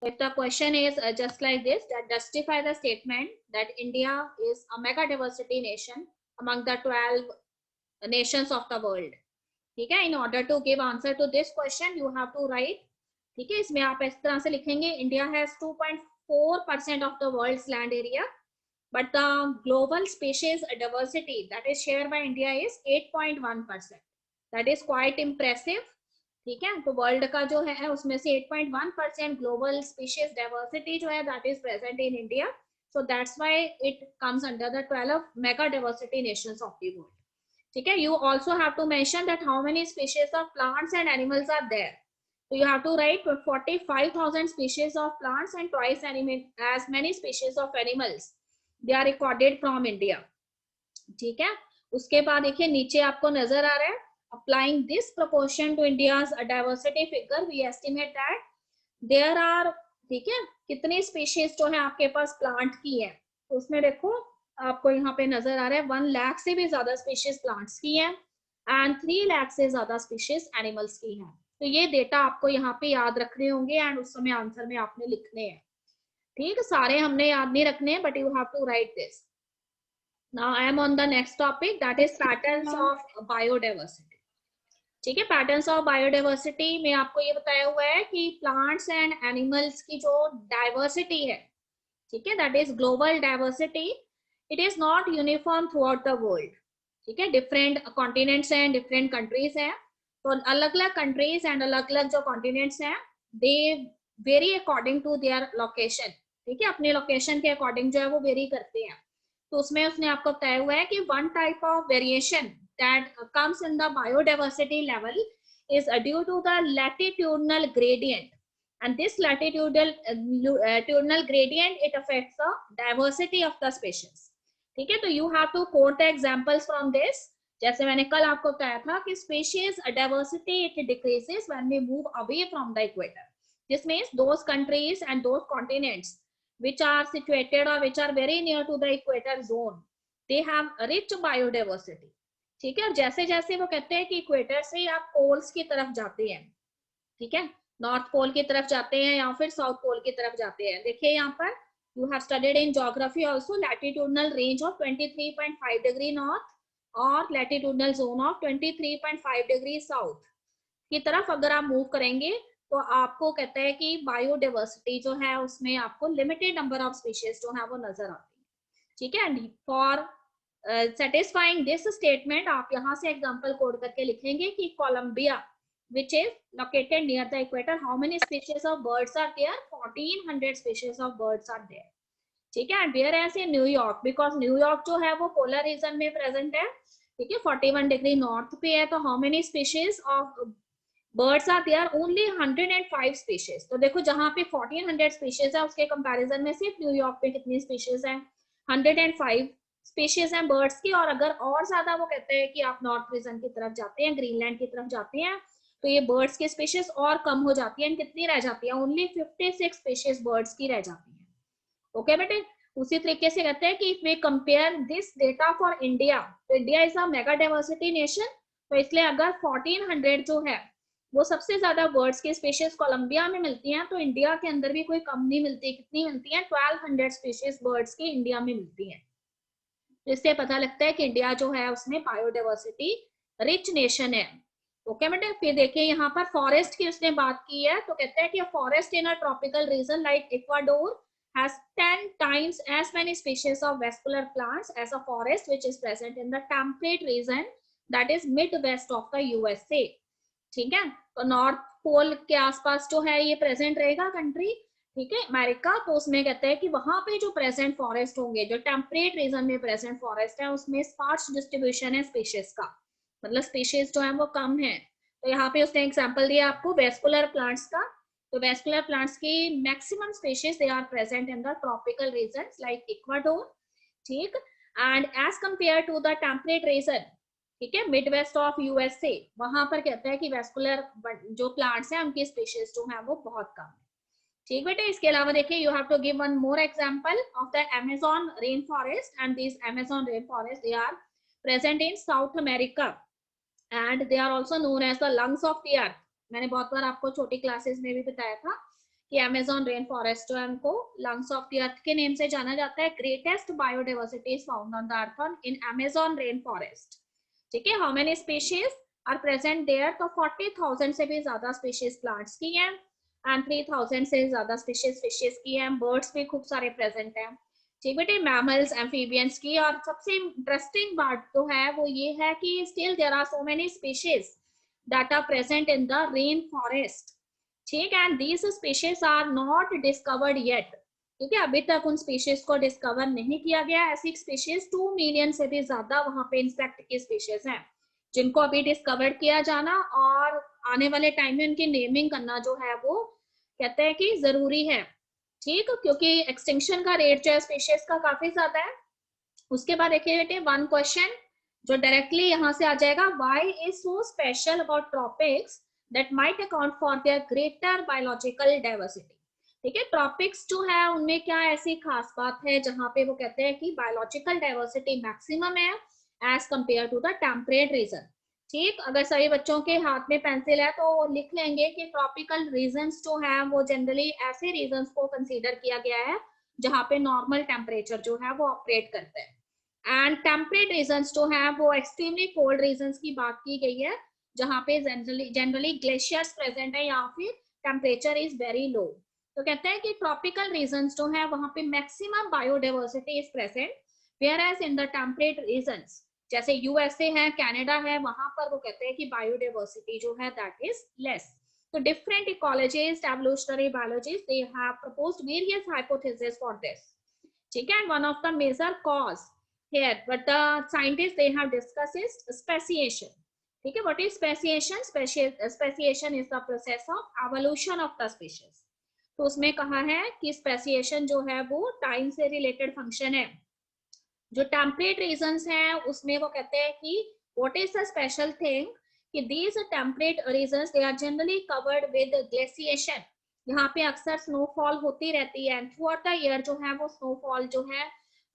If the question is just like this, that justify the statement that India is a mega diversity nation among the 12 nations of the world. ठीक है, in order to give answer to this question you have to write, ठीक है, इसमें आप इस तरह से लिखेंगे, India has 2.4% of the world's land area, but the global species diversity that is shared by India is 8.1%. that is quite impressive. ठीक है, तो वर्ल्ड का जो है उसमें से 8.1% ग्लोबल स्पीशीज डाइवर्सिटी जो है that is present in India, so that's why it comes under the 12 mega diversity nations of the world. ठीक है, you also have to mention that how many species of plants and animals are there. So you have to write 45,000 species of plants and twice as many species of animals. They are recorded from India. ठीक है, उसके बाद देखिए नीचे आपको नजर आ रहा है, applying this proportion to India's diversity figure, we estimate that there are, ठीक है, कितनी species जो है आपके पास प्लांट की है, तो उसमें देखो आपको यहाँ पे नजर आ रहा है 1 लाख से भी ज्यादा स्पीशीज प्लांट्स की है एंड 3 लाख से ज्यादा स्पीशीज एनिमल्स की है. तो ये डेटा आपको यहाँ पे याद रखने होंगे एंड उस समय आंसर में आपने लिखने हैं. ठीक, सारे हमने याद नहीं रखने हैं, but you have to write this. Now I am on the next topic, that is patterns of biodiversity. ठीक है, पैटर्न्स ऑफ बायोडाइवर्सिटी में आपको ये बताया हुआ है कि प्लांट्स एंड एनिमल्स की जो डाइवर्सिटी है, ठीक है, that is global diversity, it is not uniform through out the world. ठीक है, डिफरेंट कॉन्टिनेंट्स हैं, डिफरेंट कंट्रीज हैं, तो अलग अलग कंट्रीज एंड अलग अलग जो कॉन्टिनेंट्स हैं they vary according to their location. ठीक है, अपने लोकेशन के अकॉर्डिंग जो है वो वेरी करते हैं. तो उसमें उसने आपको बताया हुआ है कि one type of variation that comes in the biodiversity level is due to the latitudinal gradient, and this latitudinal gradient it affects the diversity of the species. ठीक है, तो you have to quote the examples from this. जैसे मैंने कल आपको बताया था कि species diversity it decreases when we move away from the equator. This means those countries and those continents which are situated or which are very near to the equator zone, they have rich biodiversity. ठीक है, जैसे जैसे वो कहते हैं कि equator से आप पोल्स की तरफ जाते हैं, ठीक है, नॉर्थ पोल की तरफ जाते हैं या फिर साउथ पोल की तरफ जाते हैं. देखिए यहाँ पर you have studied in geography also latitudinal range of 23.5 degree north और latitudinal zone of 23.5 degree south की तरफ अगर आप मूव करेंगे तो आपको कहते हैं कि बायोडाइवर्सिटी जो है उसमें आपको लिमिटेड नंबर ऑफ स्पीशीज जो है वो नजर आती है. ठीक है, and for satisfying this statement आप यहाँ से एग्जांपल कोड करके लिखेंगे कि Colombia which is located near the equator, how many species of birds are there? 1400 species of birds are there. ठीक है, and whereas in New York, because New York जो है वो polar region में present है, ठीक है, 41 डिग्री नॉर्थ पे है, तो how many species of birds are there? Only 105 species. तो देखो जहाँ पे 1400 species है उसके कंपैरिजन में सिर्फ न्यूयॉर्क पे कितनी स्पीशीज है? 105 स्पीशीज हैं बर्ड्स की. और अगर और ज्यादा वो कहते हैं कि आप नॉर्थ रीजन की तरफ जाते हैं, ग्रीनलैंड की तरफ जाते हैं, तो ये बर्ड्स की स्पीशीज और कम हो जाती है. कितनी रह जाती है? ओनली 56 स्पीशीज बर्ड्स की रह जाती है. ओके बेटे, उसी तरीके से कहते हैं कि if we compare this data for India, तो India is a mega diversity nation, तो इसलिए अगर 1400 जो है वो सबसे ज्यादा बर्ड्स की स्पीशीज कोलंबिया में मिलती हैं, तो इंडिया के अंदर भी कोई कम नहीं मिलती. कितनी मिलती है? 1200 स्पीशीज बर्ड्स की इंडिया में मिलती है. तो इससे पता लगता है कि इंडिया जो है उसमें बायोडाइवर्सिटी रिच नेशन है. ओके बेटे, फिर देखिए यहाँ पर फॉरेस्ट की उसने बात की है, तो कहते हैं कि forest in a tropical region like Ecuador has 10 times as many species of vascular plants as a forest which is present in the temperate region that is midwest of the USA. ठीक है, तो north pole के आसपास जो है ये present रहेगा country, ठीक है, अमेरिका. तो उसमें कहते हैं कि वहां पे जो प्रेजेंट फॉरेस्ट होंगे, जो टेम्परेट रीजन में प्रेजेंट फॉरेस्ट है, उसमें स्पार्स डिस्ट्रीब्यूशन है स्पीशीज का, मतलब स्पीशीज जो है वो कम है. तो यहाँ पे उसने एग्जांपल दिया आपको वेस्कुलर प्लांट्स का. तो वेस्कुलर प्लांट्स की maximum species they are present in the tropical regions like Ecuador. ठीक, and as compare to the temperate region, ठीक है, मिड वेस्ट ऑफ यूएसए, वहां पर कहता है कि वेस्कुलर जो प्लांट्स हैं उनकी स्पीशीज जो है वो बहुत कम है. ठीक बेटे, इसके अलावा देखिए you have to give one more example of the Amazon rain forest, and this Amazon rain forest they are present in South America and they are also known as the lungs of the earth. मैंने बहुत बार आपको छोटी classes में भी बताया था कि Amazon rain forest जो है उनको लंग्स ऑफ द अर्थ के नेम से जाना जाता है। Greatest biodiversity is found on the earth in Amazon rain forest. ठीक है, how many species are present there, तो 40,000 से भी ज्यादा स्पीशीज प्लांट्स की हैं एंड 3,000 से ज्यादा स्पीशीज फिशेज की हैं। बर्ड्स भी खूब सारे प्रेजेंट हैं। ठीक बेटे, मैमल्स, एम्फीबियंस की। और सबसे इंटरेस्टिंग बात तो है वो ये है कि still there are so many species that are present in the rain forest. ठीक, and these species are not discovered yet. ठीक है, अभी तक उन स्पीशीज को डिस्कवर नहीं किया गया। ऐसी स्पीशीज 2 मिलियन से भी ज्यादा वहां पे इंसेक्ट की स्पीशीज हैं जिनको अभी डिस्कवर किया जाना और आने वाले टाइम में उनकी नेमिंग करना जो है वो कहते हैं कि जरूरी है। ठीक, क्योंकि एक्सटिंक्शन का रेट जो है स्पीशीज का काफी ज्यादा है। उसके बाद देखिए बेटे, वन क्वेश्चन जो डायरेक्टली यहाँ से आ जाएगा, why is so special about tropics that might account for their greater biological diversity. ठीक है, ट्रॉपिक्स जो है उनमें क्या ऐसी खास बात है जहाँ पे वो कहते हैं कि बायोलॉजिकल डाइवर्सिटी मैक्सिमम है as compare to the temperate region. ठीक, अगर सभी बच्चों के हाथ में पेंसिल है तो लिख लेंगे कि ट्रॉपिकल रीजन्स जो है वो जनरली ऐसे रीजन्स को कंसीडर किया गया है जहाँ पे नॉर्मल टेम्परेचर जो है वो ऑपरेट करते हैं। एंड टेम्परेट रीजन्स जो है वो एक्सट्रीमली कोल्ड रीजन्स की बात की गई है जहाँ पे जनरली ग्लेशियर्स प्रेजेंट है या फिर टेम्परेचर इज वेरी लो। तो कहते हैं कि ट्रॉपिकल रीजन्स जो है वहाँ पे maximum biodiversity is present, whereas in the temperate regions जैसे यूएसए है, कनाडा है, वहां पर वो कहते हैं कि बायोडाइवर्सिटी जो है that is less. So different ecologists, evolutionary biologists, they have proposed various hypotheses for this. ठीक है, one of the major cause here, but the scientists they have discussed is speciation. ठीक है, what is speciation? Speciation is the process of evolution of the species. तो उसमें कहा है कि speciation जो है वो टाइम से रिलेटेड फंक्शन है। जो टेम्परेट रीजन्स हैं उसमें वो कहते हैं कि what is the special thing कि these temperate regions they are generally covered with glaciation. यहाँ पे अक्सर स्नोफॉल होती रहती है and through out the year जो है वो स्नोफॉल जो है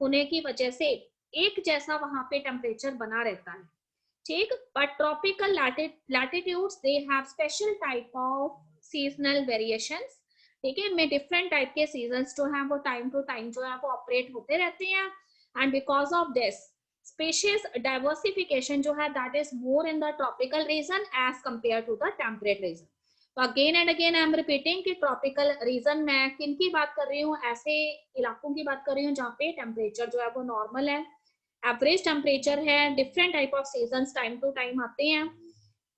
होने की वजह से एक जैसा वहां पे टेम्परेचर बना रहता है। ठीक, but tropical latitudes they have special type of seasonal variations. ठीक है, में डिफरेंट टाइप के सीजन्स जो है वो टाइम टू टाइम जो है वो ऑपरेट होते रहते हैं and because of this species diversification जो है that is more in the tropical region as compared to the temperate region. तो again and again I am repeating कि tropical region मैं किन की बात कर रही हूँ, ऐसे इलाकों की बात कर रही हूँ जहाँ पे टेम्परेचर जो है वो नॉर्मल है, एवरेज टेम्परेचर है, different type of seasons time to time आते हैं।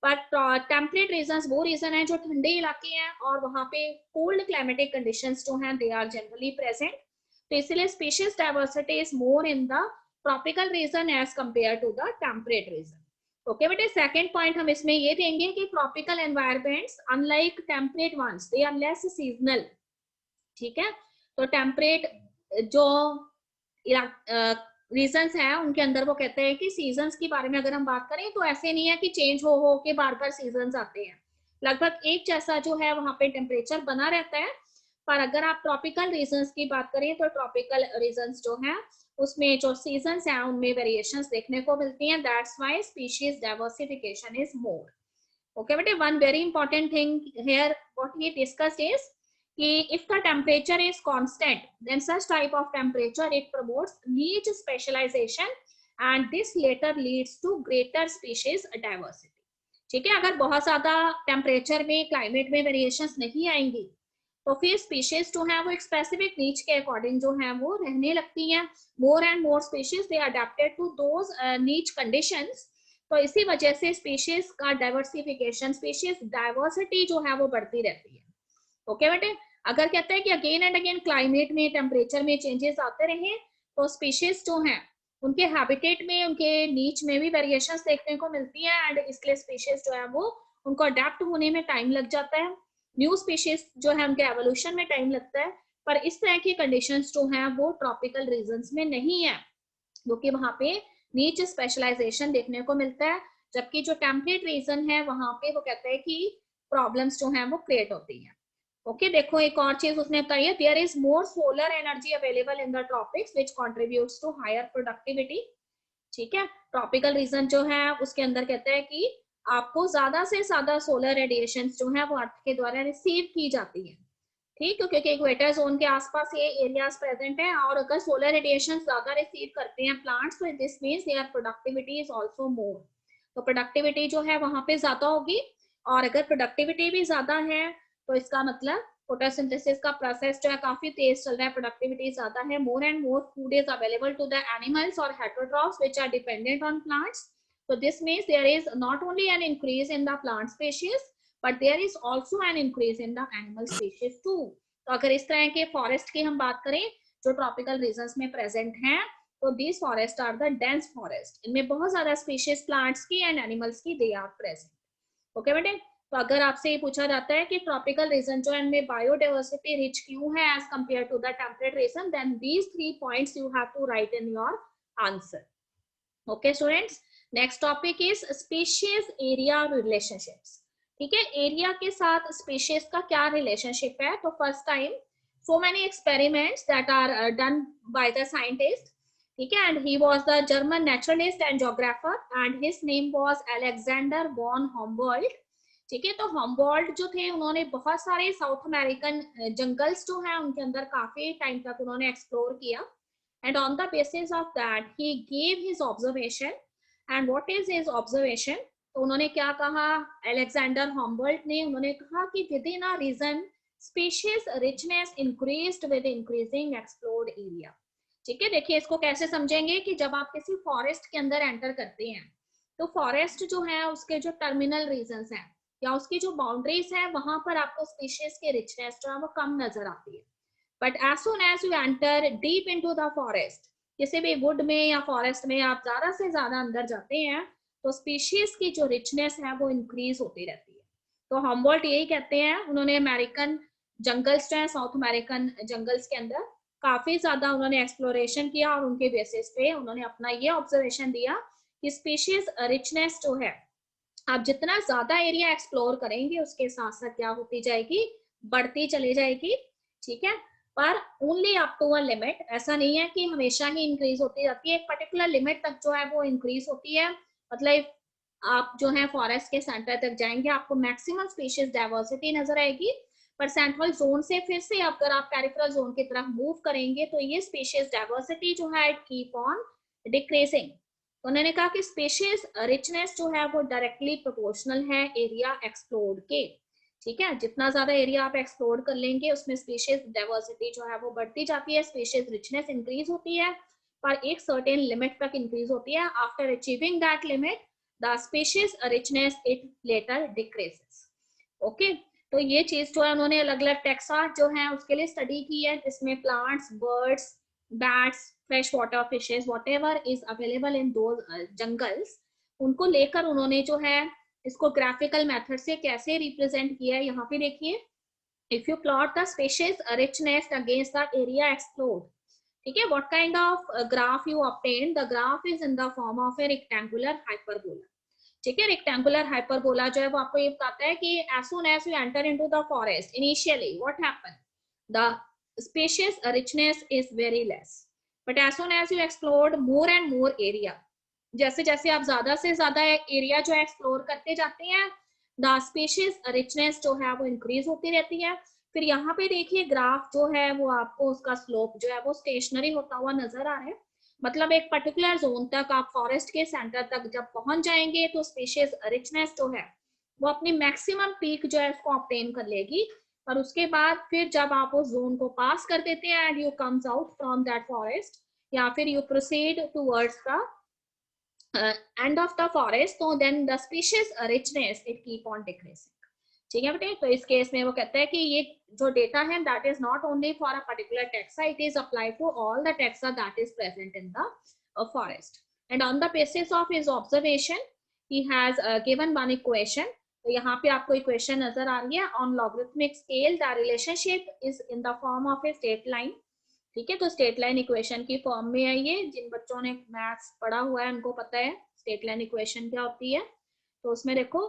बट टेम्परेट रीजन्स वो रीजन है जो ठंडे इलाके हैं और वहाँ पे कोल्ड क्लाइमेटिक कंडीशंस जो हैं दे आर जनरली प्रेजेंट। तो इसलिए species diversity is more in the tropical region as compare to the temperate region. Okay बेटे, सेकंड पॉइंट हम इसमें ये देंगे कि tropical environments unlike temperate ones they are less seasonal. ठीक है, तो टेम्परेट जो रीजन्स हैं उनके अंदर वो कहते हैं कि सीजन्स के बारे में अगर हम बात करें तो ऐसे नहीं है कि चेंज हो के बार बार सीजन्स आते हैं, लगभग एक जैसा जो है वहां पे टेम्परेचर बना रहता है। पर अगर आप ट्रॉपिकल रीजन्स की बात करें तो ट्रॉपिकल रीजन्स जो है उसमें जो सीजन्स हैं उनमें वेरिएशंस देखने को मिलती हैं, that's why species diversification is more. Okay बेटे, one very important thing here what he discussed is कि if the temperature is constant then such type of temperature it promotes niche specialization and this later leads to greater species diversity. ठीक है, अगर बहुत ज्यादा temperature में climate में variations नहीं आएंगी तो फिर स्पीशीज जो है वो एक स्पेसिफिक नीच के अकॉर्डिंग जो है वो रहने लगती हैं। More and more species they adapted to those niche conditions. तो इसी वजह से स्पीशीज का डाइवर्सिफिकेशन, स्पीशीज डाइवर्सिटी जो है वो बढ़ती रहती है। ओके बेटे, अगर कहते हैं कि अगेन एंड अगेन क्लाइमेट में टेम्परेचर में चेंजेस आते रहे तो स्पीशीज जो हैं उनके हैबिटेट में, उनके नीच में भी वेरिएशंस देखने को मिलती है एंड इसलिए स्पीशीज जो है वो उनको अडेप्ट होने में टाइम लग जाता है। न्यू स्पीशीज जो है उनके एवोल्यूशन में टाइम लगता है, पर इस तरह की कंडीशंस जो हैं वो ट्रॉपिकल रीजन्स में नहीं है क्योंकि वहां पे नीच स्पेशलाइजेशन देखने को मिलता है, जबकि जो टेम्परेट रीजन है वहां पे वो कहते हैं कि प्रॉब्लम्स जो हैं वो क्रिएट होती हैं। ओके, देखो एक और चीज उसने बताई है, there is more solar energy available in the tropics which contributes to higher productivity. ठीक है, ट्रॉपिकल रीजन जो है उसके अंदर कहते हैं कि आपको ज्यादा से ज्यादा सोलर रेडिएशन जो है वो अर्थ के द्वारा रिसीव की जाती है। ठीक है, क्योंकि इक्वेटर जोन के आसपास ये एरियाज प्रेजेंट है, और अगर सोलर रेडिएशन ज्यादा रिसीव करते हैं प्लांट्स, तो this means there productivity is also more. तो प्रोडक्टिविटी जो है वहां पे ज्यादा होगी, और अगर प्रोडक्टिविटी भी ज्यादा है तो इसका मतलब फोटोसिंथेसिस का प्रोसेस जो है काफी तेज चल रहा है, प्रोडक्टिविटी ज्यादा है, more and more food is available to the animals और heterotrophs which are dependent on plants. So this means there is not only an increase in the plant species, but there is also an increase in the animal species too. तो अगर इस तरह के forest की हम बात करें जो ट्रॉपिकल रीजन्स में प्रेजेंट हैं, तो these forest are the dense forest, इनमें बहुत ज्यादा स्पीशीज प्लांट्स की एंड एनिमल्स की दे आर प्रेजेंट। ओके बेटे, तो अगर आपसे ये पूछा जाता है कि ट्रॉपिकल रीजन जो है इनमें बायोडाइवर्सिटी रिच क्यों है as compare to the temperate region, then these 3 points you have to write in your answer. Okay students, next topic is species area relationships. ठीक है, एरिया के साथ स्पीशीज का क्या रिलेशनशिप है? तो first time so many experiments that are done by the scientist, ठीक है, and he was the German naturalist and geographer and his name was Alexander von Humboldt। ठीक है, तो Humboldt जो थे उन्होंने बहुत सारे साउथ अमेरिकन जंगल्स जो है उनके अंदर काफी टाइम तक उन्होंने एक्सप्लोर किया, and on the basis of that he gave his observation। and what is his observation? तो उन्होंने क्या कहा अलेक्जेंडर हम्बोल्ट ने? उन्होंने कहा कि within a region species richness increased with increasing explored area. ठीक है, देखिए इसको कैसे समझेंगे कि जब आप किसी फॉरेस्ट के अंदर एंटर करते हैं तो फॉरेस्ट जो है उसके जो टर्मिनल रीजन्स हैं या उसकी जो बाउंड्रीज है वहां पर आपको स्पीशीज की रिचनेस जो है वो कम नजर आती है। But as soon as you enter deep into the forest, किसी भी वुड में या फॉरेस्ट में आप ज्यादा से ज्यादा अंदर जाते हैं तो स्पीशीज की जो रिचनेस है वो इंक्रीज होती रहती है। तो हम्बोल्ट यही कहते हैं, उन्होंने अमेरिकन जंगल्स जो है साउथ अमेरिकन जंगल्स के अंदर काफी ज्यादा उन्होंने एक्सप्लोरेशन किया और उनके बेसिस पे उन्होंने अपना ये ऑब्जर्वेशन दिया कि स्पीशीज रिचनेस जो है आप जितना ज्यादा एरिया एक्सप्लोर करेंगे उसके साथ साथ क्या होती जाएगी, बढ़ती चली जाएगी। ठीक है, पर only up to a limit, ऐसा नहीं है कि हमेशा ही इंक्रीज होती रहती है, एक पर्टिकुलर लिमिट तक जो है वो इंक्रीज होती है। मतलब आप जो है फॉरेस्ट के सेंटर तक जाएंगे आपको मैक्सिमम स्पीशीज डाइवर्सिटी नजर आएगी, पर सेंट्रल जोन से फिर से अगर आप पेरिफेरल जोन की तरफ मूव करेंगे तो ये स्पीशीज डाइवर्सिटी जो है इट कीप ऑन डिक्रीजिंग। तो उन्होंने कहा कि स्पीशीज रिचनेस जो है वो डायरेक्टली प्रोपोर्शनल है एरिया एक्सप्लोर्ड के। ठीक है, जितना ज्यादा एरिया आप एक्सप्लोर कर लेंगे उसमें स्पीशीज डाइवर्सिटी जो है वो बढ़ती जाती है, स्पीशीज रिचनेस इंक्रीज होती है, पर एक सर्टेन लिमिट तक इंक्रीज होती है। After achieving that limit the species richness it later decreases. Okay, तो ये चीज जो है उन्होंने अलग अलग टेक्सा जो है उसके लिए स्टडी की है, जिसमें plants, birds, bats, fresh water fishes whatever is available in those jungles, उनको लेकर उन्होंने जो है इसको ग्राफिकल मेथड से कैसे रिप्रेजेंट किया है। यहाँ पे देखिए, if you plot the species richness against the area explored, ठीक है, what kind of graph you obtain? The graph is in the form of A rectangular hyperbola. ठीक है, रेक्टेंगुलर हाइपरबोला जो है वो आपको ये बताता है कि as soon as you enter into the forest initially what happen, the species richness is very less, but as soon as you explored more and more area, जैसे जैसे आप ज्यादा से ज्यादा एरिया जो है एक्सप्लोर करते जाते हैं द स्पीशीज रिचनेस जो है वो इंक्रीज होती रहती है। फिर यहाँ पे देखिए ग्राफ जो है वो आपको उसका स्लोप जो है वो स्टेशनरी होता हुआ नजर आ रहा है, मतलब एक पर्टिकुलर जोन तक आप फॉरेस्ट के सेंटर तक जब पहुंच जाएंगे तो स्पीशीज रिचनेस जो है वो अपनी मैक्सिमम पीक जो है उसको ऑब्टेन कर लेगी, और उसके बाद फिर जब आप उस जोन को पास कर देते हैं and you comes out from that forest या फिर you proceed towards the end of the forest, so then the species richness it keep on decreasing। ठीक है बेटे, तो इस केस में वो कहता है कि ये जो डेटा है that is not only for a particular taxa, it is applied to all the taxa that is present in the forest, and on the basis of his observation he has given one equation। तो यहाँ पे आपको equation नजर आ रही है, on logarithmic scale the relationship is in the form of a straight line। ठीक है, तो स्टेट लाइन इक्वेशन की फॉर्म में है ये, जिन बच्चों ने मैथ्स पढ़ा हुआ है उनको पता है स्टेट लाइन इक्वेशन क्या होती है। तो उसमें देखो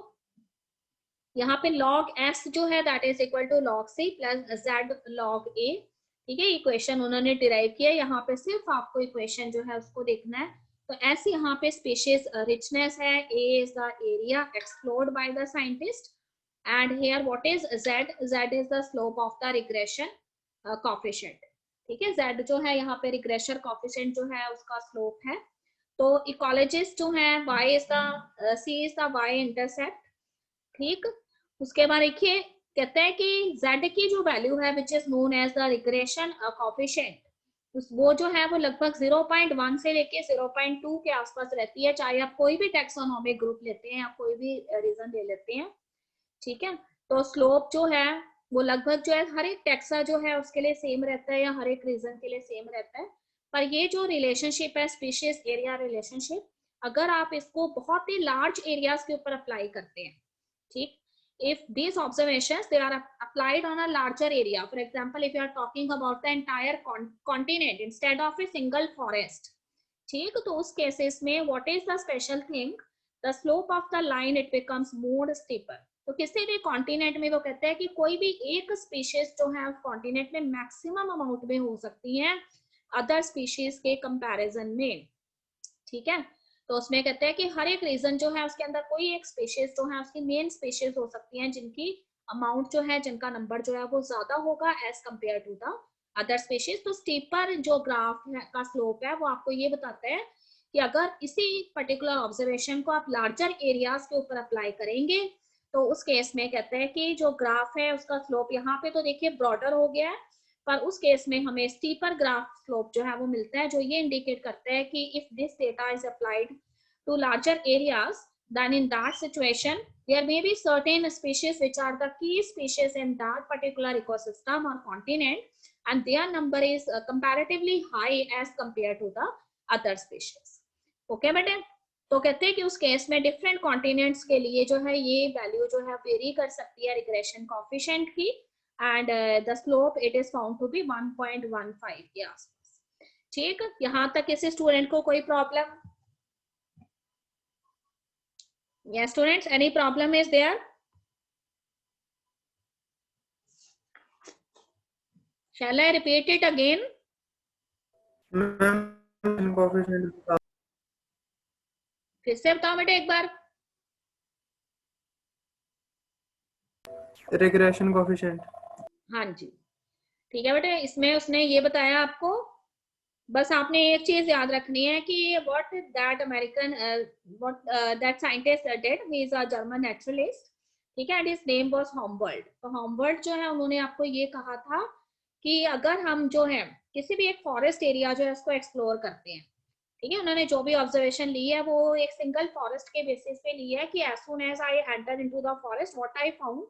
यहाँ पे log s जो है that is equal to log c plus z log a। ठीक है, इक्वेशन उन्होंने डिराइव किया, यहाँ पे सिर्फ आपको इक्वेशन जो है उसको देखना है। तो s यहाँ पे स्पीशीज रिचनेस है, a is the area explored bye the scientist, and here what is z? Z is the slope of the regression coefficient. ठीक है, z जो है यहाँ पे regression coefficient जो है उसका slope है. तो इकोलॉजिस्ट जो है y is the c is the y intercept. ठीक, उसके बाद देखिए कहते हैं कि z की जो वैल्यू है which is known as the regression coefficient, वो जो है वो लगभग 0.1 से लेके 0.2 के आसपास रहती है, चाहे आप कोई भी टैक्सोनॉमिक ग्रुप लेते हैं या कोई भी रीजन ले लेते हैं. ठीक है, तो स्लोप जो है वो लगभग जो है हर एक टैक्सा जो है उसके लिए सेम रहता है या हर एक रीजन के लिए सेम रहता है. पर ये जो रिलेशनशिप है स्पीशीज एरिया रिलेशनशिप, अगर आप इसको बहुत ही लार्ज एरियाज के ऊपर अप्लाई करते हैं, ठीक, if these observations they are applied on a larger area, for example if you are talking about the entire continent instead of a single forest, ठीक, तो उस केसेस में what is the special thing, the slope of the line it becomes more steeper. तो किसी भी continent में वो कहते हैं कि कोई भी एक स्पीशीज जो है कॉन्टिनेंट में मैक्सिमम अमाउंट में हो सकती है अदर स्पीशीज के कंपैरिजन में. ठीक है, तो उसमें कहते हैं कि हर एक रीजन जो है उसके अंदर कोई एक स्पीशीज जो है उसकी मेन स्पीशीज हो सकती है जिनकी अमाउंट जो है, जिनका नंबर जो है वो ज्यादा होगा as compare to the other species. तो स्टीपर जो ग्राफ का स्लोप है वो आपको ये बताता है कि अगर इसी पर्टिकुलर ऑब्जर्वेशन को आप लार्जर एरियाज के ऊपर अप्लाई करेंगे तो उस केस में कहते हैं कि जो ग्राफ है उसका स्लोप यहाँ पे तो देखिए ब्रॉडर हो गया है, पर उस केस में हमें स्टीपर ग्राफ स्लोप जो है वो मिलता है, जो ये इंडिकेट करता है कि if this data is applied to larger areas then in that situation there may be certain species which are the key species in that particular ecosystem or continent and their number is comparatively high as compared to the other species. okay बेटे, तो कहते हैं कि उस case में different continents के लिए जो है ये वैल्यू जो है वेरी कर सकती है रिग्रेशन कोफिशिएंट की, and the slope it is found to be 1.15 के आसपास. ठीक, यहाँ तक किसी स्टूडेंट को कोई problem? Yes students, any problem is there? Shall I repeat it again? फिर से बताओ बेटे एक बार. Regression coefficient. हाँ जी, ठीक है बेटे, इसमें उसने ये बताया आपको, बस आपने एक चीज याद रखनी है कि what that American that scientist did, he is a German naturalist, ठीक है, and his name was Humboldt. तो Humboldt जो है उन्होंने आपको ये कहा था कि अगर हम जो है किसी भी एक फॉरेस्ट एरिया जो है उसको एक्सप्लोर करते हैं, ठीक है, उन्होंने जो भी ऑब्जर्वेशन ली है वो एक सिंगल फॉरेस्ट के बेसिस पे ली है कि as soon as I enter into the forest what I found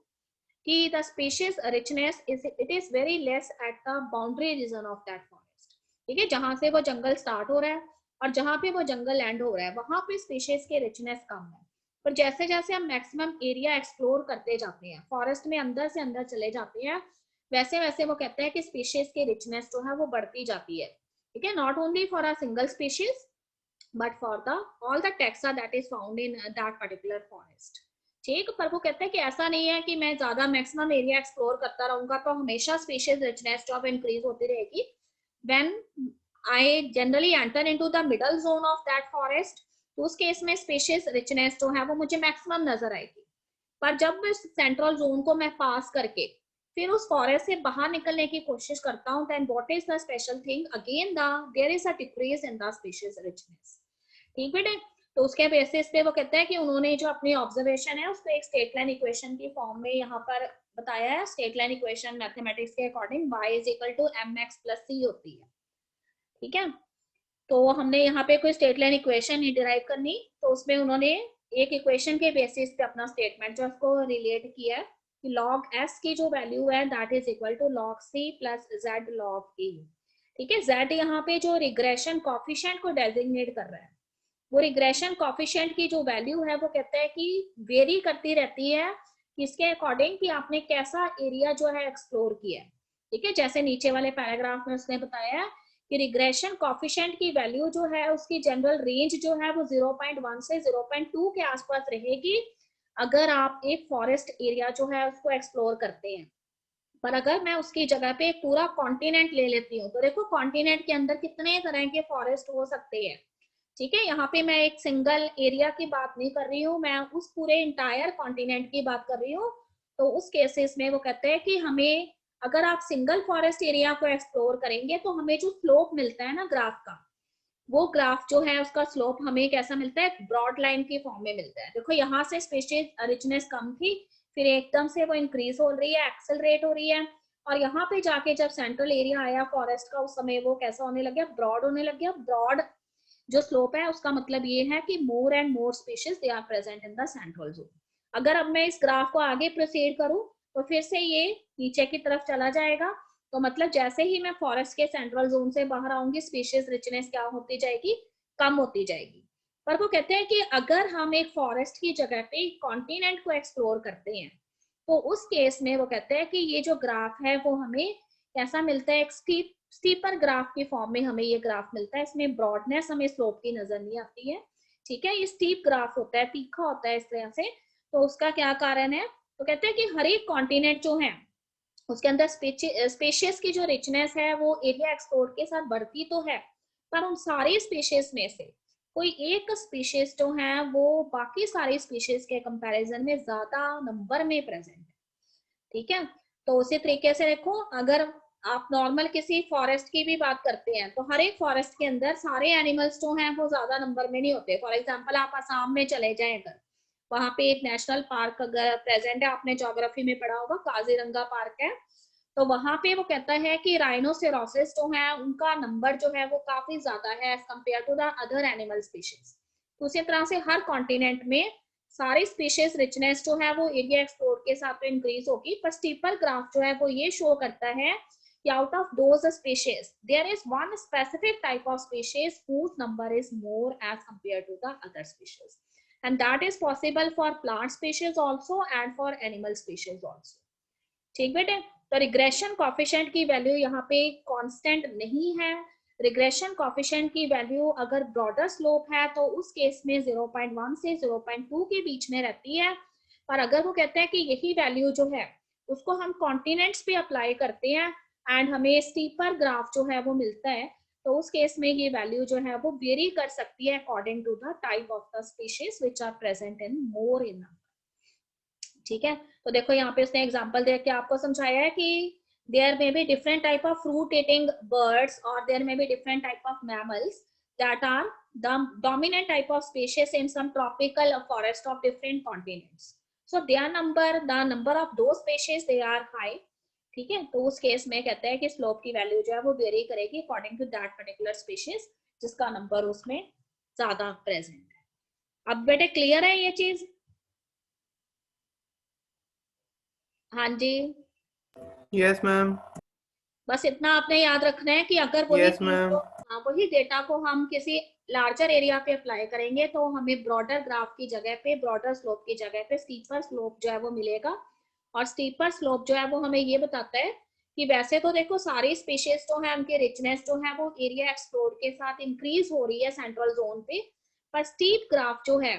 कि the species richness is it is very less at the boundary region of that forest. ठीक है, जहां से वो जंगल स्टार्ट हो रहा है और जहां पे वो जंगल एंड हो रहा है वहां पे स्पीशीज के रिचनेस कम है, पर जैसे जैसे हम मैक्सिमम एरिया एक्सप्लोर करते जाते हैं, फॉरेस्ट में अंदर से अंदर चले जाते हैं, वैसे वैसे वो कहते हैं कि स्पीशीज की रिचनेस जो है वो बढ़ती जाती है. ठीक है, not only for a single species but for the all the taxa that is found in that particular forest. ठीक, पर वो कहते हैं कि ऐसा नहीं है कि मैं ज्यादा मैक्सिमम एरिया एक्सप्लोर करता रहूंगा तो हमेशा स्पीशीज रिचनेस जो है इंक्रीज होती रहेगी. When I generally enter into the middle zone of that forest, तो उस केस में स्पीशीज रिचनेस जो है वो मुझे मैक्सिमम नजर आएगी. पर जब सेंट्रल जोन को मैं पास करके फिर उस फॉरेस्ट से बाहर निकलने की कोशिश करता हूँ, then what is the special thing? Again there is a decrease in the species richness. ठीक बेटे, तो उसके बेसिस पे वो कहता है कि उन्होंने जो अपनी ऑब्जर्वेशन है उसको एक स्टेट लाइन इक्वेशन की फॉर्म में यहाँ पर बताया है. स्टेट लाइन इक्वेशन मैथमेटिक्स के according y is equal to mx plus c होती है. ठीक है, तो हमने यहाँ पे कोई स्टेट लाइन इक्वेशन ही डिराइव करनी, तो उसमें उन्होंने एक इक्वेशन के बेसिस पे अपना स्टेटमेंट जो उसको रिलेट किया है कि log s की जो वैल्यू है that is equal to log c plus z log e. ठीक है, z यहाँ पे जो रिग्रेशन कोफिशिएंट को डेजिग्नेट कर रहा है, वो रिग्रेशन कोफिशिएंट की जो वैल्यू है वो कहता है कि वेरी करती रहती है इसके अकॉर्डिंग कि आपने कैसा एरिया जो है एक्सप्लोर किया है. ठीक है, जैसे नीचे वाले पैराग्राफ में उसने बताया कि रिग्रेशन कोफिशिएंट की वैल्यू जो है उसकी जनरल रेंज जो है वो 0.1 से 0.2 के आसपास रहेगी अगर आप एक फॉरेस्ट एरिया जो है उसको एक्सप्लोर करते हैं. पर अगर मैं उसकी जगह पे एक पूरा कॉन्टिनेंट ले लेती हूँ तो देखो कॉन्टिनेंट के अंदर कितने तरह के फॉरेस्ट हो सकते हैं. ठीक है, यहाँ पे मैं एक सिंगल एरिया की बात नहीं कर रही हूँ, मैं उस पूरे इंटायर कॉन्टिनेंट की बात कर रही हूँ. तो उस केसेस में वो कहते हैं कि हमें, अगर आप सिंगल फॉरेस्ट एरिया को एक्सप्लोर करेंगे तो हमें जो स्लोप मिलता है ना ग्राफ का, वो ग्राफ जो है उसका स्लोप हमें कैसा मिलता है, ब्रॉड लाइन की फॉर्म में मिलता है। देखो यहाँ से स्पीशीज रिचनेस कम थी, फिर एकदम से वो इंक्रीज हो रही है, एक्सेलरेट हो रही है, और यहाँ पे जाके जब सेंट्रल एरिया आया फॉरेस्ट का, उस समय वो कैसा होने लग गया, ब्रॉड होने लग गया। ब्रॉड जो स्लोप है उसका मतलब ये है कि more and more species they are present in the central zone. अगर अब मैं इस ग्राफ को आगे प्रोसीड करूं तो फिर से ये नीचे की तरफ चला जाएगा, तो मतलब जैसे ही मैं फॉरेस्ट के सेंट्रल जोन से बाहर आऊंगी, स्पीशीज रिचनेस क्या होती जाएगी, कम होती जाएगी। पर वो कहते हैं कि अगर हम एक फॉरेस्ट की जगह पे कॉन्टिनेंट को एक्सप्लोर करते हैं तो उस केस में वो कहते हैं कि ये जो ग्राफ है वो हमें कैसा मिलता है, एक स्टीपर ग्राफ की फॉर्म में हमें ये ग्राफ मिलता है। इसमें ब्रॉडनेस हमें स्लोप की नजर नहीं आती है, ठीक है, ये स्टीप ग्राफ होता है, तीखा होता है इस तरह से। तो उसका क्या कारण है, तो कहते हैं कि हर एक कॉन्टिनेंट जो है उसके अंदर स्पेशियस की जो रिचनेस है वो एरिया एक्सप्लोर के साथ बढ़ती तो है, पर उन सारी स्पीशीज में से कोई एक स्पीशीज जो है वो बाकी सारी स्पीशीज के कंपैरिजन में ज्यादा नंबर में प्रेजेंट है, ठीक है। तो उसी तरीके से देखो, अगर आप नॉर्मल किसी फॉरेस्ट की भी बात करते हैं तो हर एक फॉरेस्ट के अंदर सारे एनिमल्स जो हैं वो ज्यादा नंबर में नहीं होते। फॉर एग्जांपल आप असम में चले जाएं, अगर वहां पे एक नेशनल पार्क अगर प्रेजेंट है, आपने ज्योग्राफी में पढ़ा होगा, काजीरंगा पार्क है, तो वहां पे वो कहता है कि राइनोसेरोसिस जो है उनका नंबर जो है वो काफी ज्यादा है as compare to the other animal species. उसी तरह से हर कॉन्टिनेंट में सारी स्पीशीज रिचनेस जो है वो एरिया एक्सप्लोर के साथ तो इंक्रीज होगी, पर स्टीपर ग्राफ जो है वो ये शो करता है कि out of those species there is one specific type of species whose number is more as compared to the other species, and that is possible for plant species also and for animal species also। ठीक बेटे, तो regression coefficient की value यहाँ पे constant नहीं है। Regression coefficient की value अगर ब्रॉडर स्लोप है तो उस केस में 0.1 से 0.2 के बीच में रहती है, पर अगर वो कहते हैं कि यही वैल्यू जो है उसको हम कॉन्टिनेंट्स पे अप्लाई करते हैं एंड हमें स्टीपर ग्राफ जो है वो मिलता है, तो उस केस में ये वैल्यू जो है वो वेरी कर सकती है according to the type of the species which are present in more in number, ठीक है। तो देखो यहाँ पे उसने एग्जांपल दे के आपको समझाया है कि there may be different type of fruit eating birds और there may be different type of mammals that are the dominant type of species in some tropical forest of different continents, so their number, the number of those species they are high, ठीक है। तो उस case में कहते हैं कि slope की value जो है वो वेरी करेगी according to that particular species जिसका नंबर उसमें ज्यादा प्रेजेंट है। अब बेटे क्लियर है ये चीज? हाँ जी, यस मैम। बस इतना आपने याद रखना है कि अगर वही यस चीज मैम। को, वही डेटा को हम किसी लार्जर एरिया पे अप्लाई करेंगे तो हमें ब्रॉडर ग्राफ की जगह पे, ब्रॉडर स्लोप की जगह पे स्टीपर स्लोप जो है वो मिलेगा। और स्टीपर स्लोप जो है वो हमें ये बताता है कि वैसे तो देखो सारी स्पीशीज जो है उनकी रिचनेस जो है वो एरिया एक्सप्लोर के साथ इंक्रीज हो रही है सेंट्रल जोन पे, पर स्टीप ग्राफ जो है,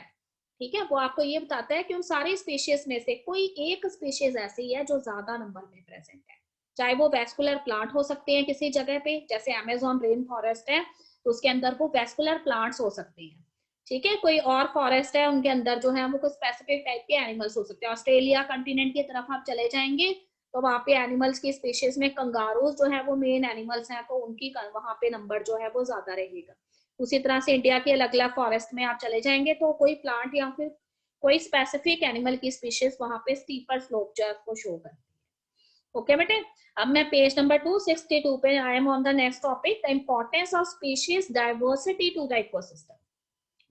ठीक है, वो आपको ये बताता है कि उन सारी स्पीशीज में से कोई एक स्पीशीज ऐसी है जो ज्यादा नंबर में प्रेजेंट है। चाहे वो वेस्कुलर प्लांट हो सकते हैं किसी जगह पे, जैसे अमेज़न रेन फॉरेस्ट है तो उसके अंदर वो वेस्कुलर प्लांट्स हो सकते हैं, ठीक है। कोई और फॉरेस्ट है उनके अंदर जो है वो कुछ स्पेसिफिक टाइप के एनिमल्स हो सकते हैं। ऑस्ट्रेलिया कंटिनेंट की तरफ आप चले जाएंगे तो वहाँ पे एनिमल्स की स्पीशीज में कंगारूज जो है वो मेन एनिमल्स हैं, तो उनकी वहाँ पे नंबर जो है वो ज्यादा रहेगा। उसी तरह से इंडिया के अलग अलग फॉरेस्ट में आप चले जाएंगे तो कोई प्लांट या फिर कोई स्पेसिफिक एनिमल की स्पीशीज वहाँ पे स्टीपर स्लोप जो है उसको शो करती है। ओके बेटे, अब मैं पेज नंबर 262 पे I am on the next topic, the importance of species diversity to the ecosystem.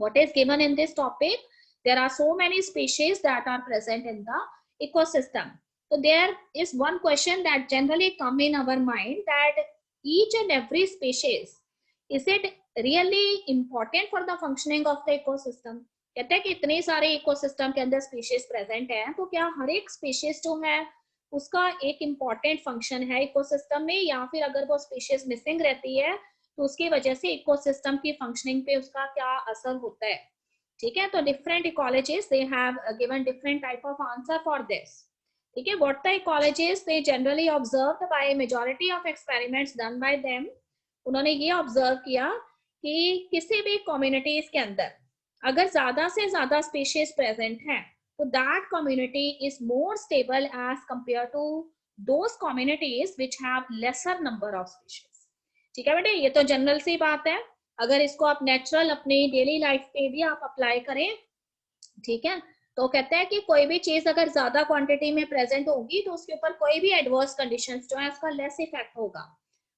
What is given in this topic? There are so many species that are present in the ecosystem. So there is one question that generally come in our mind, that each and every species, is it really important for the functioning of the ecosystem? कहते हैं कि इतने सारे ecosystem के अंदर species present हैं, तो क्या हर एक स्पीशीज जो है उसका एक इम्पॉर्टेंट फंक्शन है इकोसिस्टम में, या फिर अगर वो स्पीशीज मिसिंग रहती है तो उसकी वजह से इकोसिस्टम की फंक्शनिंग पे उसका क्या असर होता है, ठीक है। तो different ecologies they have given different type of answer for this, ठीक है। What the ecologies they generally observed by majority of experiments done by them, उन्होंने ये ऑब्जर्व किया कि किसी भी कम्युनिटीज के अंदर अगर ज्यादा से ज्यादा स्पीशीज प्रेजेंट हैं तो that community is more stable as compare to those communities which have lesser number of species. ठीक है बेटे, ये तो जनरल सी बात है, अगर इसको आप नेचुरल अपनी डेली लाइफ पे भी आप अप्लाई करें, ठीक है, तो कहते हैं कि कोई भी चीज अगर ज्यादा क्वांटिटी में प्रेजेंट होगी तो उसके ऊपर कोई भी एडवर्स कंडीशंस जो है उसका लेस इफेक्ट होगा,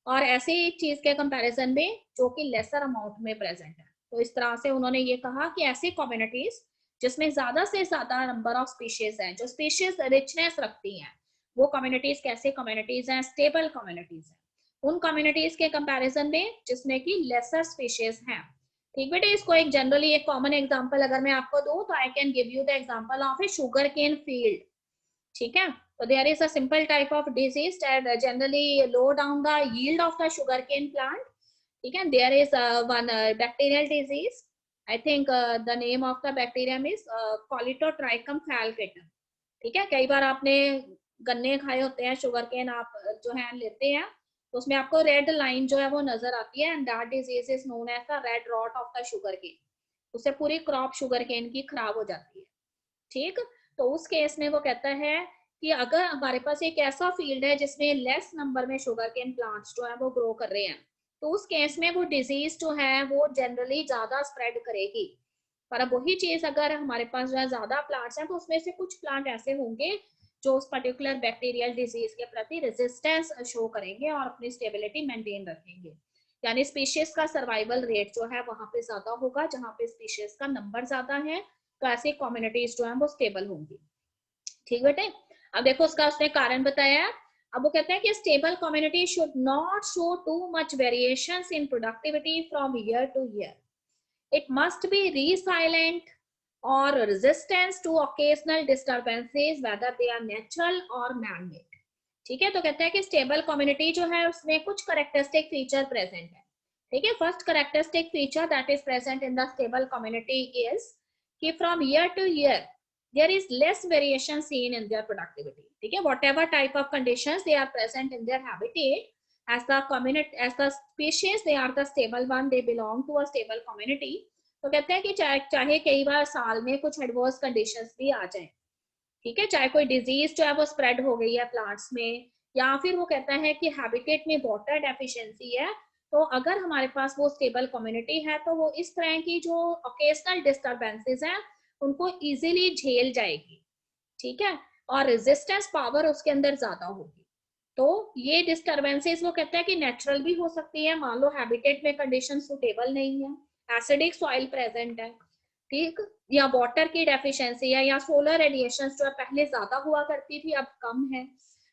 और ऐसी चीज के कंपैरिजन में जो कि लेसर अमाउंट में प्रेजेंट है। तो इस तरह से उन्होंने ये कहा कि ऐसी कम्युनिटीज जिसमें ज्यादा से ज्यादा नंबर ऑफ स्पीशीज हैं, जो स्पीशीज रिचनेस रखती हैं, वो कम्युनिटीज कैसे कम्युनिटीज हैं, स्टेबल कम्युनिटीज हैं उन कम्युनिटीज के कंपैरिजन में जिसमें कि लेसर स्पीशीज हैं। ठीक बेटे, इसको एक जनरली एक कॉमन एग्जांपल अगर मैं आपको दूं तो I can give you the example of a sugar cane field. ठीक है, so there is a simple type of disease that generally low down the yield of the sugarcane plant. ठीक है, there is one bacterial disease. I think the name of the bacterium is Colletotrichum falciparum. ठीक है, कई बार आपने गन्ने खाए होते हैं, शुगर केन आप जो है लेते हैं तो उसमें आपको रेड लाइन जो है वो नजर आती है, and that disease is known as the red rot of the sugar cane. उससे पूरी क्रॉप शुगर केन की खराब हो जाती है। ठीक, तो उस केस में वो कहता है कि अगर हमारे पास एक ऐसा फील्ड है जिसमें लेस नंबर में शुगर केन प्लांट्स जो है वो ग्रो कर रहे हैं, तो उस केस में वो डिजीज जो है वो जनरली ज्यादा स्प्रेड करेगी। पर अब वही चीज अगर हमारे पास जो है ज्यादा प्लांट्स हैं तो उसमें से कुछ प्लांट ऐसे होंगे जो उस पर्टिकुलर बैक्टीरियल डिजीज के प्रति रेजिस्टेंस शो करेंगे और अपनी स्टेबिलिटी मेंटेन रखेंगे, यानी स्पीशीज का सर्वाइवल रेट जो है वहां पे ज्यादा होगा, जहां पे स्पीशीज का नंबर ज्यादा है तो ऐसी कम्युनिटीज जो है वो स्टेबल होंगी। ठीक बेटे, अब देखो उसका उसने कारण बताया। अब वो कहते हैं कि stable community should not show too much variations in productivity from year to year. It must be resilient or resistance to occasional disturbances whether they are natural or man-made। ठीक है, तो कहते हैं कि स्टेबल कम्युनिटी जो है उसमें कुछ करेक्टरिस्टिक फीचर प्रेजेंट है। ठीक है, first characteristic feature that is present in the stable community is कि from year to year there is less variation seen in their productivity। ठीक है, whatever type of conditions they are present in their habitat, as the community, as the species, they are the stable one, they belong to a stable community। तो कहते हैं कि चाहे कई बार साल में कुछ एडवर्स कंडीशंस भी आ जाएं, ठीक है, चाहे कोई डिजीज जो है वो स्प्रेड हो गई है प्लांट्स में, या फिर वो कहता है कि हैबिटेट में वाटर डेफिशिएंसी है, तो अगर हमारे पास वो स्टेबल कम्युनिटी है तो वो इस तरह की जो ओकेजनल डिस्टर्बेंसेस हैं उनको इजीली झेल जाएगी। ठीक है, और रेजिस्टेंस पावर उसके अंदर ज्यादा होगी। तो ये डिस्टर्बेंसेस वो कहता है कि नेचुरल भी हो सकती है, मान लो हैबिटेट में कंडीशन सुटेबल नहीं है, एसिडिक सॉइल प्रेजेंट है, ठीक, या वाटर की डेफिशिएंसी है, या सोलर रेडिएशन जो पहले ज्यादा हुआ करती थी अब कम है।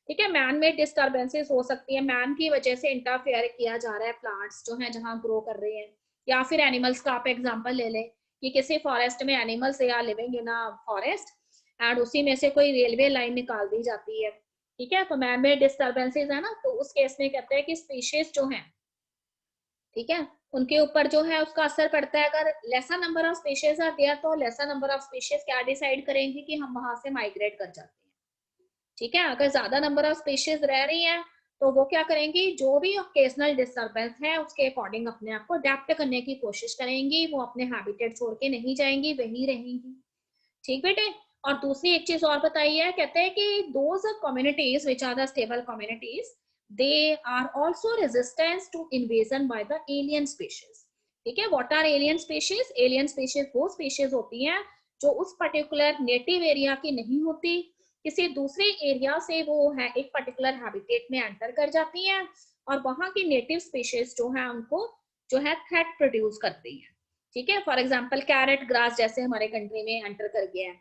ठीक है, मैन मेड डिस्टर्बेंसेस हो सकती है, मैन की वजह से इंटरफेयर किया जा रहा है प्लांट्स जो है जहां ग्रो कर रहे हैं, या फिर एनिमल्स का आप एग्जांपल ले लें कि किसी फॉरेस्ट में एनिमल्स या living in a forest and उसी में से कोई रेलवे लाइन निकाल दी जाती है। ठीक है, तो मैन मेड डिस्टर्बेंसेस है ना, तो उस केस में कहते हैं कि स्पीशीज जो है, ठीक है, उनके ऊपर जो है उसका असर पड़ता है। अगर lesser number of species are there तो लेसा नंबर ऑफ स्पीशीज क्या डिसाइड करेंगे कि हम वहां से माइग्रेट कर जाते हैं। ठीक है, अगर ज्यादा नंबर ऑफ स्पीशीज रह रही हैं तो वो क्या करेंगी, जो भी ओकेजनल डिस्टर्बेंस है उसके अकॉर्डिंग अपने आप को अडेप्ट करने की कोशिश करेंगी, वो अपने हैबिटेट छोड़ के नहीं जाएंगी, वहीं रहेंगी। ठीक बेटे, और दूसरी एक चीज और बताई है, कहते हैं कि those communities which are the stable communities they are also resistant to invasion by the alien species। ठीक है, what are alien species? alien species वो species होती हैं जो उस particular native area की नहीं होती, किसी दूसरे एरिया से वो है एक पर्टिकुलर हैबिटेट में एंटर कर जाती हैं और वहां की नेटिव स्पीशीज जो है उनको जो है थ्रेट प्रोड्यूस करती है। ठीक है, फॉर एग्जांपल कैरेट ग्रास जैसे हमारे कंट्री में एंटर कर गया है।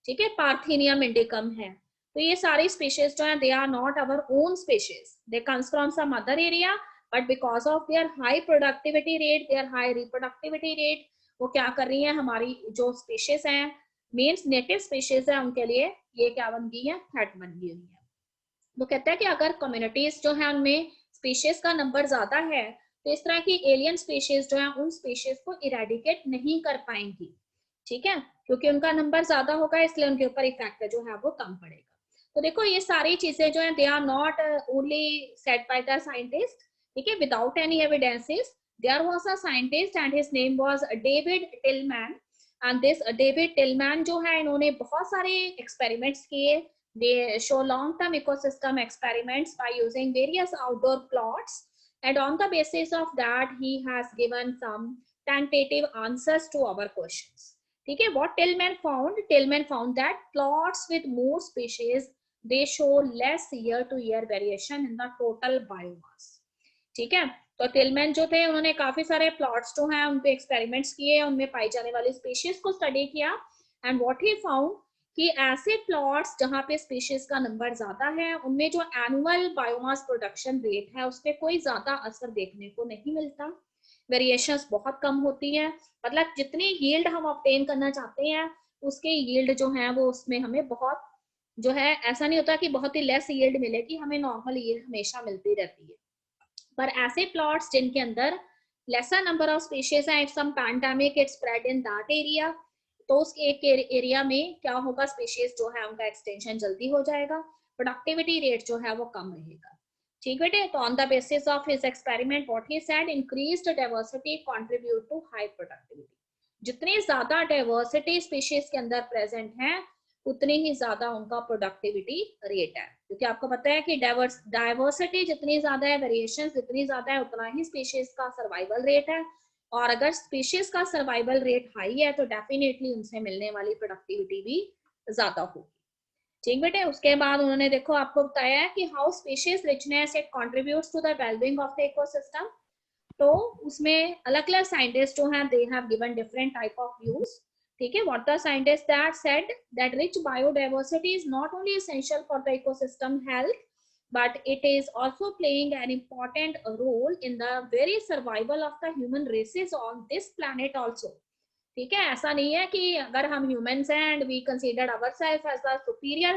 ठीक है, पार्थेनियम इंडिकम है, तो ये सारी स्पीशीज जो है they are not our own species, they comes from some other area, but because of their high productivity rate, their high reproductivity rate, वो क्या कर रही है, हमारी जो स्पीशीज हैं मीन्स नेटिव स्पीशीज है उनके लिए ये क्या बन गई है, थ्रेट बन गई है। वो कहता है कि अगर कम्युनिटीज जो है उनमें स्पीशीज का नंबर ज्यादा है तो इस तरह की एलियन स्पीशीज जो है उन स्पीशीज को इरेडिकेट नहीं कर पाएंगी। ठीक है, क्योंकि उनका नंबर ज्यादा होगा इसलिए उनके ऊपर इफेक्ट जो है वो कम पड़ेगा। तो देखो ये सारी चीजें जो है they are not only said by the scientist, ठीक है, without any evidences. There was a scientist and his name was David Tillman and this David Tillman जो है, इन्होंने बहुत सारे एक्सपेरिमेंट्स किए. They show long term ecosystem experiments by using various outdoor plots, and on the basis of that he has given some tentative answers to our questions. ठीक है, what Tillman found that plots with more species, they show less year to year variation in the total biomass. ठीक है, तो Tilman जो थे, उन्होंने काफी सारे प्लॉट्स जो हैं उन पे एक्सपेरिमेंट्स किए, उनमें पाई जाने वाली स्पीशीज को स्टडी किया, एंड व्हाट ही फाउंड कि ऐसे प्लॉट्स जहां पे स्पीशीज का नंबर ज्यादा है, उनमें जो एनुअल बायोमास प्रोडक्शन रेट है उस पर कोई ज्यादा असर देखने को नहीं मिलता. वेरिएशंस बहुत कम होती है, मतलब जितनी यील्ड हम ऑब्टेन करना चाहते हैं उसके यील्ड जो है वो उसमें हमें बहुत जो है, ऐसा नहीं होता कि बहुत ही लेस यील्ड मिलेगी, हमें नॉर्मल यील्ड हमेशा मिलती रहती है. पर ऐसे प्लॉट्स जिनके अंदर लेसर नंबर ऑफ स्पीशीज है, if some pandemic it spread in that area, तो उस एक एरिया में क्या होगा, स्पीशीज जो है उनका एक्सटेंशन जल्दी हो जाएगा, प्रोडक्टिविटी रेट जो है वो कम रहेगा. ठीक बेटे, तो on the basis of his experiment what he said, increased diversity contribute to high productivity. जितनी ज्यादा डाइवर्सिटी स्पीशीज के अंदर प्रेजेंट है उतनी ही ज्यादा उनका प्रोडक्टिविटी रेट है, क्योंकि आपको पता है कि डाइवर्सिटी जितनी ज्यादा है, वेरिएशन जितनी ज्यादा है, उतना ही स्पीशीज का सर्वाइवल रेट है, और अगर स्पीशीज का सर्वाइवल रेट हाई है तो डेफिनेटली उनसे मिलने वाली प्रोडक्टिविटी भी ज्यादा होगी. ठीक बेटे, उसके बाद उन्होंने देखो आपको बताया है कि how species richness it contributes to the wellbeing of the ecosystem. तो उसमें अलग अलग साइंटिस्ट जो हैं they have given different type of views. ठीक है, what the scientists that said that rich biodiversity is not only essential for the ecosystem health, but it is also playing an important role in the very survival of the human races on this planet also. ठीक है, ऐसा नहीं है कि अगर हम humans हैं and we consider ourselves as the superior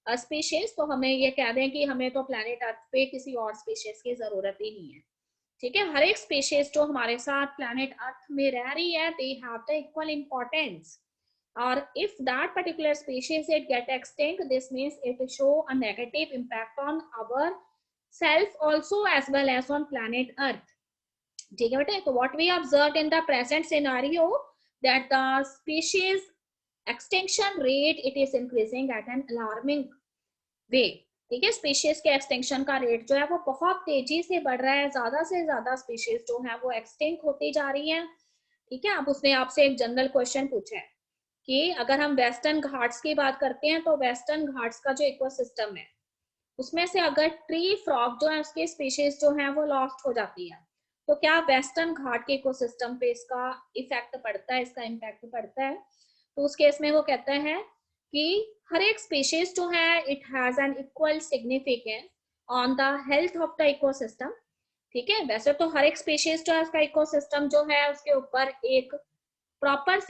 species, तो हमें ये कह दें कि हमें तो planet Earth पे किसी और species की जरूरत ही नहीं है. ठीक है, हर एक स्पीशीज जो हमारे साथ प्लैनेट अर्थ में रह रही है, they have the equal importance, और if that particular species it get extinct, this means it show a negative impact on our self also as well as on planet earth. ठीक है बेटे, तो what we observed in the present scenario that the species extinction rate it is increasing at an alarming way. ठीक है, species के extension का rate जो है वो बहुत तेजी से बढ़ रहा है, ज्यादा से ज्यादा स्पीशीज जो है वो एक्सटिंक्ट होती जा रही हैं. ठीक है, अब उसने आपसे एक जनरल क्वेश्चन पूछा है कि अगर हम वेस्टर्न घाट्स की बात करते हैं, तो वेस्टर्न घाट्स का जो इकोसिस्टम है उसमें से अगर ट्री फ्रॉग जो है उसकी स्पीशीज जो है वो लॉस्ट हो जाती है, तो क्या वेस्टर्न घाट के इकोसिस्टम पे इसका इफेक्ट पड़ता है, इसका इम्पैक्ट पड़ता है? तो उस केस में वो कहता है कि हर एक स्पीशीज जो है it has an equal significance on the health of the ecosystem. ठीक है, वैसे तो हर एक स्पीशीज जो है उसका इकोसिस्टम जो है उसके ऊपर एक प्रॉपर